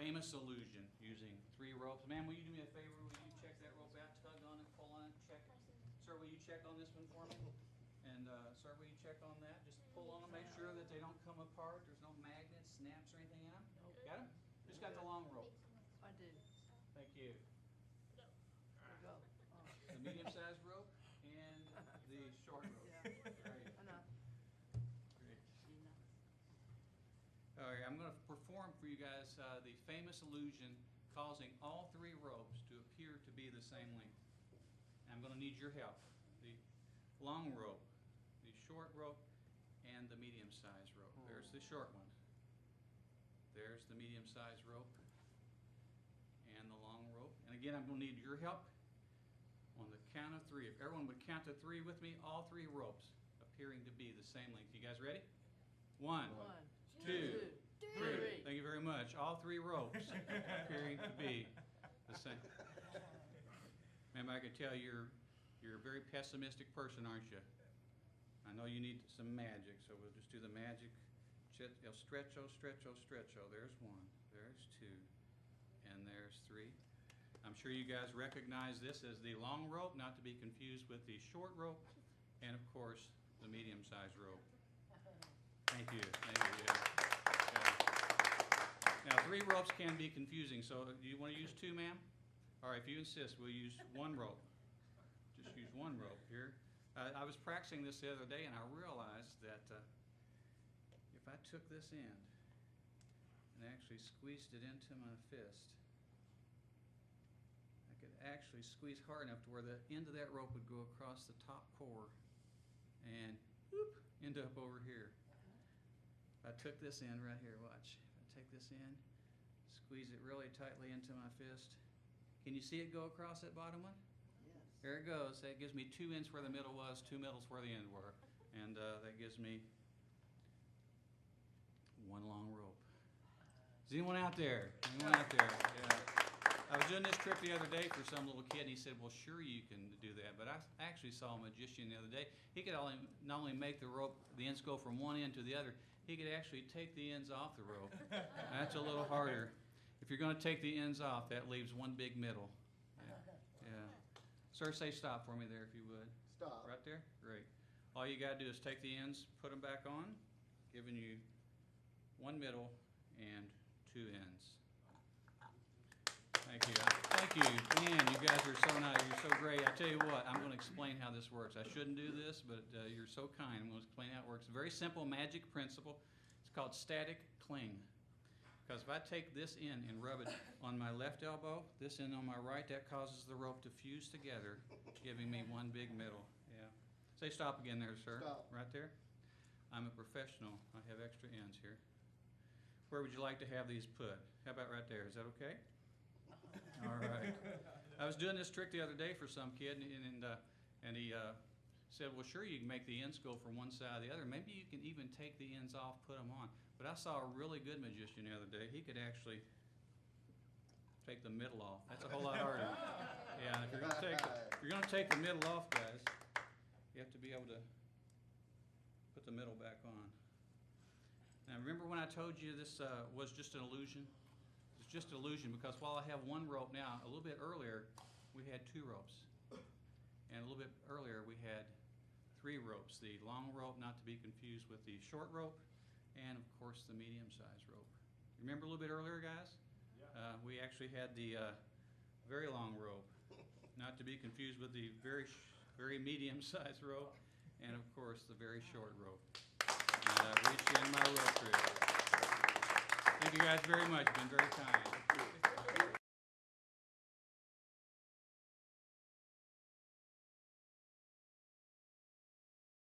famous illusion using 3 ropes. Ma'am, will you do me a favor? Will you check that rope out, tug on it, pull on it, check it? Sir, will you check on this one for me? And sir, will you check on that? Just pull on them, make sure that they don't come apart. There's no magnets, snaps, or anything in them. Nope. Got them? Just got the long rope. I did. Thank you. There we go. Oh. The medium-sized rope and the short rope. Yeah. Great. Enough. Great. Enough. All right, I'm going to perform for you guys the famous illusion causing all 3 ropes to appear to be the same length. And I'm going to need your help. The long rope, the short rope, and the medium-sized rope. There's the short one. There's the medium-sized rope and the long rope. And again, I'm going to need your help on the count of 3. If everyone would count to 3 with me, all 3 ropes appearing to be the same length. You guys ready? 1, 2, 3. Thank you very much. All 3 ropes appearing to be the same. Ma'am, I can tell you're a very pessimistic person, aren't you? I know you need some magic, so we'll just do the magic. Stretcho, stretcho, stretcho. There's 1, there's 2, and there's 3. I'm sure you guys recognize this as the long rope, not to be confused with the short rope, and of course, the medium-sized rope. Thank you. Thank you. Yeah. Now, 3 ropes can be confusing, so do you want to use 2, ma'am? All right, if you insist, we'll use 1 rope. Just use 1 rope here. I was practicing this the other day, and I realized that if I took this end and actually squeezed it into my fist, I could actually squeeze hard enough to where the end of that rope would go across the top core and whoop, end up over here. If I took this end right here, watch. If I take this end, squeeze it really tightly into my fist. Can you see it go across that bottom one? Yes. There it goes. That gives me 2 ends where the middle was, 2 middles where the end were. And that gives me 1 long rope. Is anyone out there? Anyone out there? Yeah. I was doing this trick the other day for some little kid, and he said, well, sure you can do that. But I actually saw a magician the other day. He could not only make the rope, the ends go from one end to the other, he could actually take the ends off the rope. That's a little harder. If you're going to take the ends off, that leaves one big middle. Yeah. Sir, say stop for me there if you would. Stop. Right there? Great. All you got to do is take the ends, put them back on, giving you 1 middle and 2 ends. Thank you. Thank you. Man, you guys are so nice. You're so great. I tell you what, I'm going to explain how this works. I shouldn't do this, but you're so kind. I'm going to explain how it works. A very simple magic principle. It's called static cling. Because if I take this end and rub it on my left elbow, this end on my right, that causes the rope to fuse together, giving me 1 big middle. Yeah. Say stop again there, sir. Stop. Right there. I'm a professional. I have extra ends here. Where would you like to have these put? How about right there? Is that okay? All right. I was doing this trick the other day for some kid, and he said, well, sure, you can make the ends go from one side to the other. Maybe you can even take the ends off, put them on. But I saw a really good magician the other day. He could actually take the middle off. That's a whole lot harder. Yeah, and if you're going to take the middle off, guys, you have to be able to put the middle back on. Now, remember when I told you this was just an illusion? It's just an illusion because while I have 1 rope now, a little bit earlier, we had 2 ropes. And a little bit earlier, we had 3 ropes. The long rope, not to be confused with the short rope, and of course the medium-sized rope. Remember a little bit earlier, guys? Yeah. We actually had the very long rope, not to be confused with the very medium-sized rope, and of course the very short rope. And I've reached the end of my rope trick. Thank you guys very much. You've been very kind.